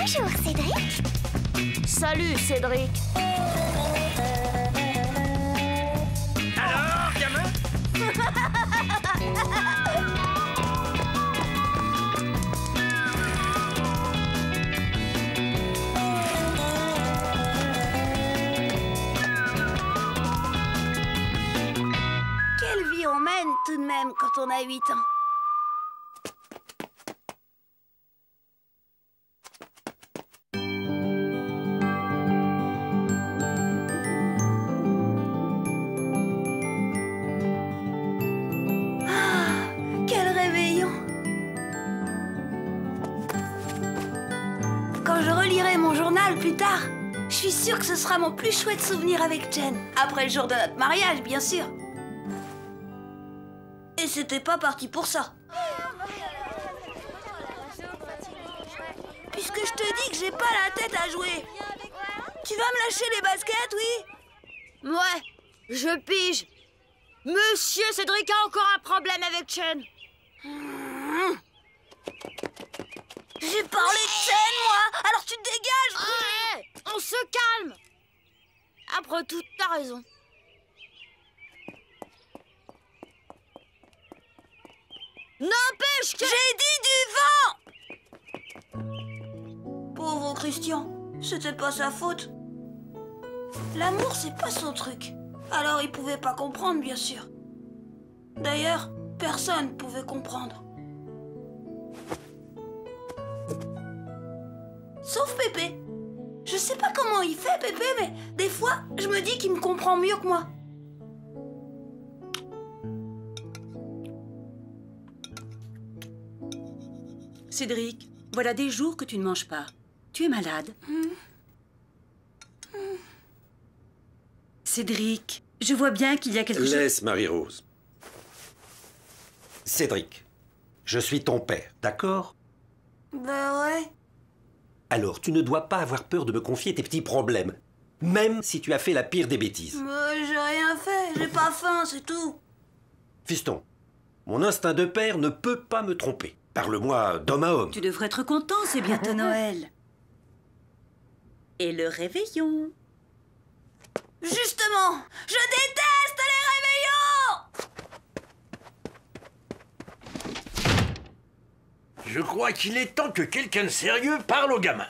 Bonjour, Cédric. Salut, Cédric. Alors, gamin? Quelle vie on mène tout de même quand on a 8 ans. Quel réveillon! Quand je relirai mon journal plus tard, je suis sûre que ce sera mon plus chouette souvenir avec Jen. Après le jour de notre mariage, bien sûr. Et c'était pas parti pour ça. Puisque je te dis que j'ai pas la tête à jouer. Tu vas me lâcher les baskets, oui? Ouais, je pige. Monsieur Cédric a encore un problème avec Chen. J'ai parlé de Jen, moi. Alors tu te dégages. Ouais, on se calme. Après tout, t'as raison. N'empêche que... J'ai dit du vent. Pauvre Christian, c'était pas sa faute. L'amour, c'est pas son truc. Alors il pouvait pas comprendre, bien sûr. D'ailleurs, personne pouvait comprendre. Sauf Pépé. Je sais pas comment il fait, Pépé, mais des fois, je me dis qu'il me comprend mieux que moi. Cédric, voilà des jours que tu ne manges pas. Tu es malade. Cédric, je vois bien qu'il y a quelque chose... Laisse Marie-Rose. Cédric, je suis ton père, d'accord? Ben ouais. Alors, tu ne dois pas avoir peur de me confier tes petits problèmes, même si tu as fait la pire des bêtises. J'ai rien fait, j'ai pas faim, c'est tout. Fiston, mon instinct de père ne peut pas me tromper. Parle-moi d'homme à homme. Tu devrais être content, c'est bientôt Noël. Et le réveillon. Justement, je déteste les réveillons! Je crois qu'il est temps que quelqu'un de sérieux parle au gamin.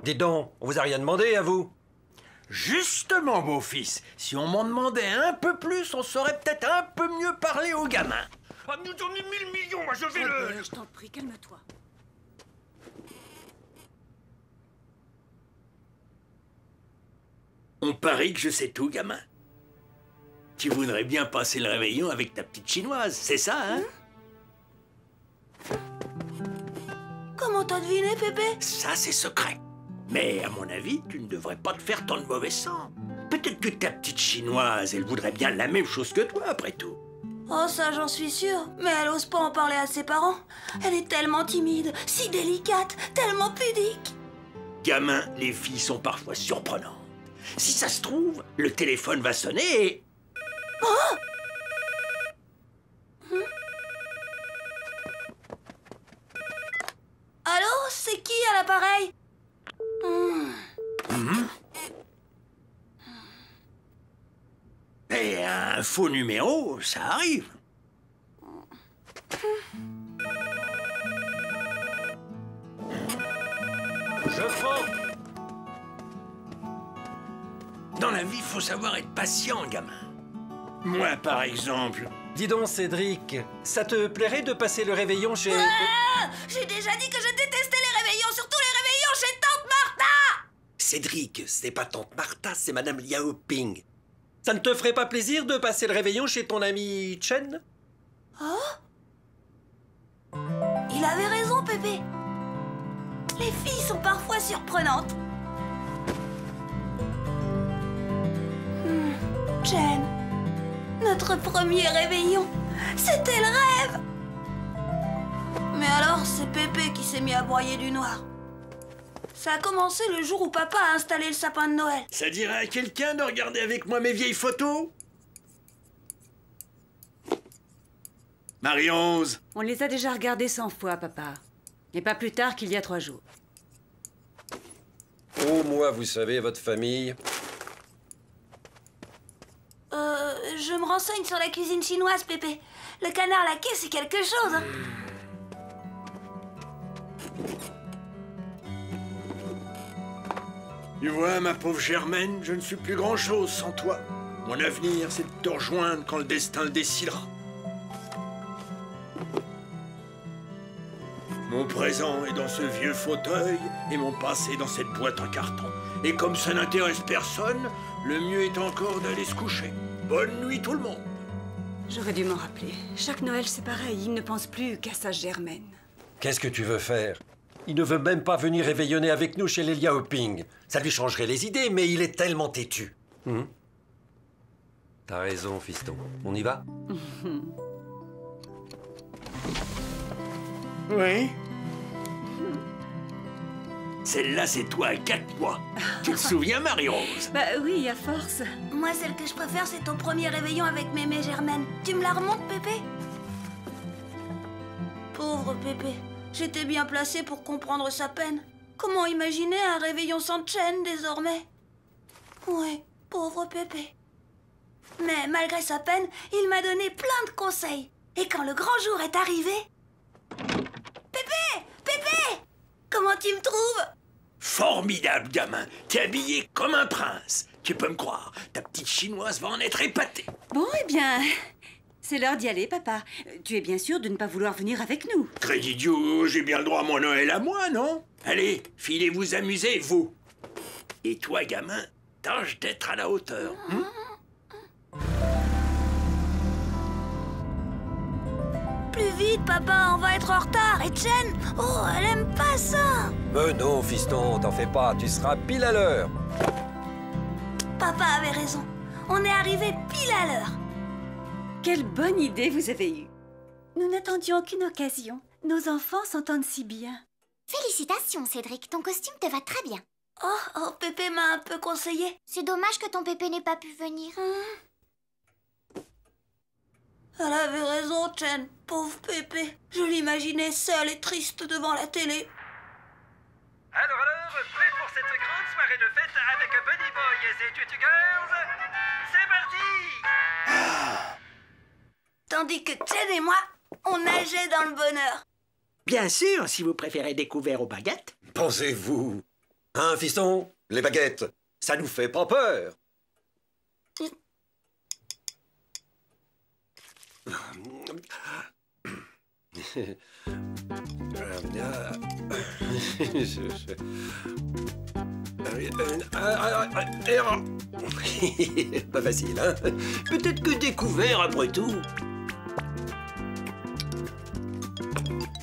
Dis donc, on vous a rien demandé, à vous? Justement, beau-fils, si on m'en demandait un peu plus, on saurait peut-être un peu mieux parler au gamin. Ah, nous en 1000 millions, moi je vais le... Je t'en prie, calme-toi. On parie que je sais tout, gamin. Tu voudrais bien passer le réveillon avec ta petite chinoise, c'est ça, hein? Comment t'as deviné, Pépé? Ça, c'est secret. Mais à mon avis, tu ne devrais pas te faire tant de mauvais sang. Peut-être que ta petite chinoise, elle voudrait bien la même chose que toi, après tout. Oh, ça, j'en suis sûre. Mais elle ose pas en parler à ses parents. Elle est tellement timide, si délicate, tellement pudique. Gamin, les filles sont parfois surprenantes. Si ça se trouve, le téléphone va sonner et... Oh! Allô, c'est qui à l'appareil? Et un faux numéro, ça arrive. Je prends. Dans la vie, il faut savoir être patient, gamin. Moi, par exemple... Dis donc, Cédric, ça te plairait de passer le réveillon chez... Ah, j'ai déjà dit que je détestais les réveillons, surtout les réveillons chez Tante Martha! Cédric, c'est pas tante Martha, c'est madame Liao Ping. Ça ne te ferait pas plaisir de passer le réveillon chez ton ami Chen? Oh? Il avait raison, Pépé. Les filles sont parfois surprenantes. Jen, notre premier réveillon, c'était le rêve. Mais alors, c'est Pépé qui s'est mis à broyer du noir. Ça a commencé le jour où papa a installé le sapin de Noël. Ça dirait à quelqu'un de regarder avec moi mes vieilles photos? Marie-Rose. On les a déjà regardés 100 fois, papa. Et pas plus tard qu'il y a 3 jours. Au moins, vous savez, votre famille. Je me renseigne sur la cuisine chinoise, Pépé. Le canard laqué, c'est quelque chose, hein. Tu vois, ma pauvre Germaine, je ne suis plus grand-chose sans toi. Mon avenir, c'est de te rejoindre quand le destin le décidera. Mon présent est dans ce vieux fauteuil et mon passé dans cette boîte en carton. Et comme ça n'intéresse personne, le mieux est encore d'aller se coucher. Bonne nuit tout le monde. J'aurais dû m'en rappeler. Chaque Noël, c'est pareil. Il ne pense plus qu'à sa Germaine. Qu'est-ce que tu veux faire? Il ne veut même pas venir réveillonner avec nous chez les Liaoping. Ça lui changerait les idées, mais il est tellement têtu. T'as raison, fiston. On y va? Oui. Celle-là, c'est toi à 4 mois. Tu te souviens, Marie-Rose? Bah oui, à force. Moi, celle que je préfère, c'est ton premier réveillon avec mémé Germaine. Tu me la remontes, Pépé? Pauvre Pépé. J'étais bien placée pour comprendre sa peine. Comment imaginer un réveillon sans Chen, désormais? Ouais, pauvre Pépé. Mais malgré sa peine, il m'a donné plein de conseils. Et quand le grand jour est arrivé... Pépé! Pépé! Comment tu me trouves? Formidable, gamin. T'es habillé comme un prince. Tu peux me croire, ta petite chinoise va en être épatée. Bon, eh bien, c'est l'heure d'y aller, papa. Tu es bien sûr de ne pas vouloir venir avec nous. Très idiot, j'ai bien le droit à mon Noël à moi, non? Allez, filez vous amuser, vous. Et toi, gamin, tâche d'être à la hauteur. Plus vite, papa, on va être en retard. Et Chen, oh, elle aime pas ça. Non, fiston, t'en fais pas. Tu seras pile à l'heure. Papa avait raison. On est arrivé pile à l'heure. Quelle bonne idée vous avez eue. Nous n'attendions qu'une occasion. Nos enfants s'entendent si bien. Félicitations, Cédric. Ton costume te va très bien. Oh, Pépé m'a un peu conseillé. C'est dommage que ton Pépé n'ait pas pu venir. Elle avait raison, Chen. Pauvre Pépé. Je l'imaginais seul et triste devant la télé. Alors, prêt pour cette grande soirée de fête avec Bunny Boy et Tutu Girls? C'est parti! Tandis que Chen et moi, on nageait dans le bonheur. Bien sûr, si vous préférez découvert aux baguettes. Pensez-vous. Hein, fiston? Les baguettes, ça nous fait pas peur. Pas facile, hein? Peut-être que découvert après tout.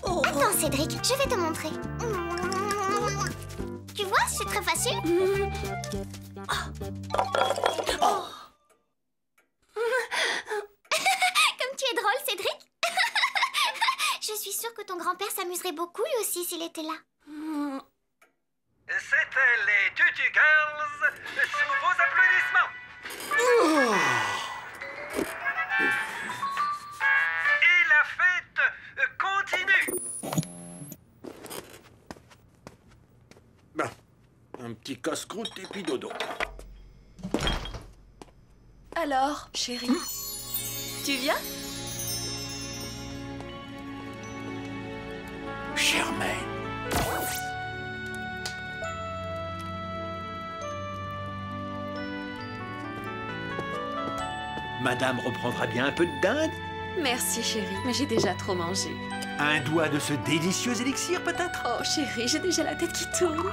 Attends, Cédric, je vais te montrer. Tu vois, c'est très facile. Comme tu es drôle, Cédric. Je suis sûre que ton grand-père s'amuserait beaucoup lui aussi s'il était là. C'était les Tutu Girls sous vos applaudissements. Et la fête continue. Ben, un petit casse-croûte et puis dodo. Alors, chérie, tu viens? Germaine. Madame reprendra bien un peu de dinde? Merci, chérie, mais j'ai déjà trop mangé. Un doigt de ce délicieux élixir, peut-être? Oh, chérie, j'ai déjà la tête qui tourne.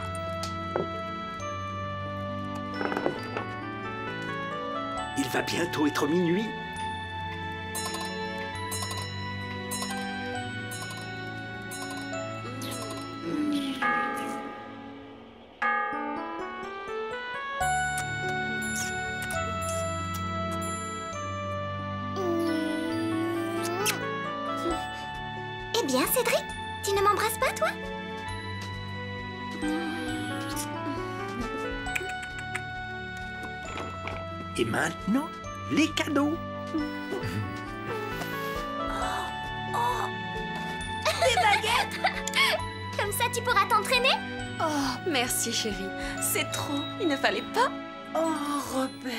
Il va bientôt être minuit. Eh bien, Cédric, tu ne m'embrasses pas, toi? Et maintenant, les cadeaux. Des baguettes! Comme ça, tu pourras t'entraîner. Oh, merci chérie. C'est trop. Il ne fallait pas. Oh, Robert,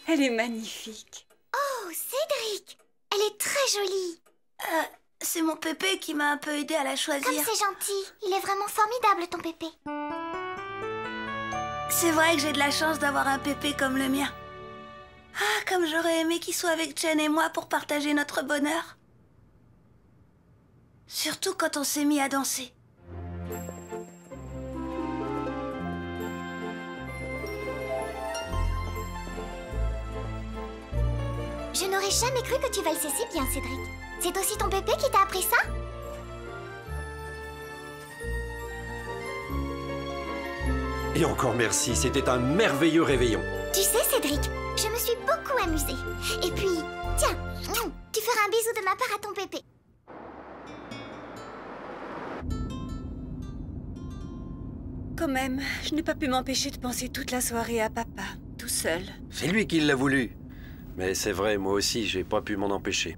elle est magnifique. Oh, Cédric, elle est très jolie. C'est mon pépé qui m'a un peu aidé à la choisir. Comme c'est gentil. Il est vraiment formidable, ton pépé. C'est vrai que j'ai de la chance d'avoir un pépé comme le mien. Ah, comme j'aurais aimé qu'il soit avec Chen et moi pour partager notre bonheur. Surtout quand on s'est mis à danser. Je n'aurais jamais cru que tu valsais si bien, Cédric. C'est aussi ton pépé qui t'a appris ça? Et encore merci, c'était un merveilleux réveillon. Tu sais, Cédric, je me suis beaucoup amusée. Et puis, tiens, tu feras un bisou de ma part à ton pépé. Quand même, je n'ai pas pu m'empêcher de penser toute la soirée à papa, tout seul. C'est lui qui l'a voulu. Mais c'est vrai, moi aussi, j'ai pas pu m'en empêcher.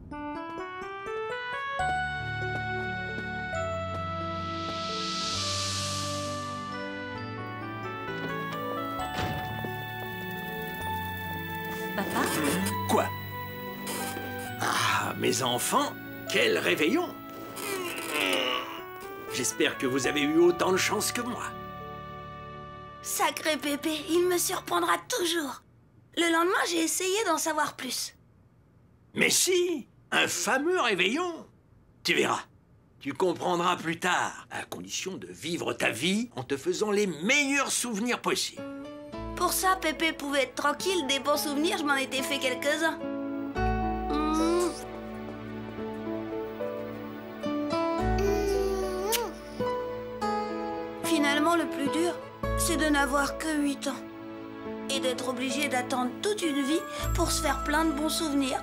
Papa? Quoi? Ah, mes enfants, quel réveillon! J'espère que vous avez eu autant de chance que moi. Sacré pépé, il me surprendra toujours. Le lendemain, j'ai essayé d'en savoir plus. Mais si, un fameux réveillon. Tu verras, tu comprendras plus tard, à condition de vivre ta vie en te faisant les meilleurs souvenirs possibles. Pour ça, pépé pouvait être tranquille, des bons souvenirs, je m'en étais fait quelques-uns. Finalement, le plus dur, c'est de n'avoir que 8 ans. Et d'être obligé d'attendre toute une vie pour se faire plein de bons souvenirs.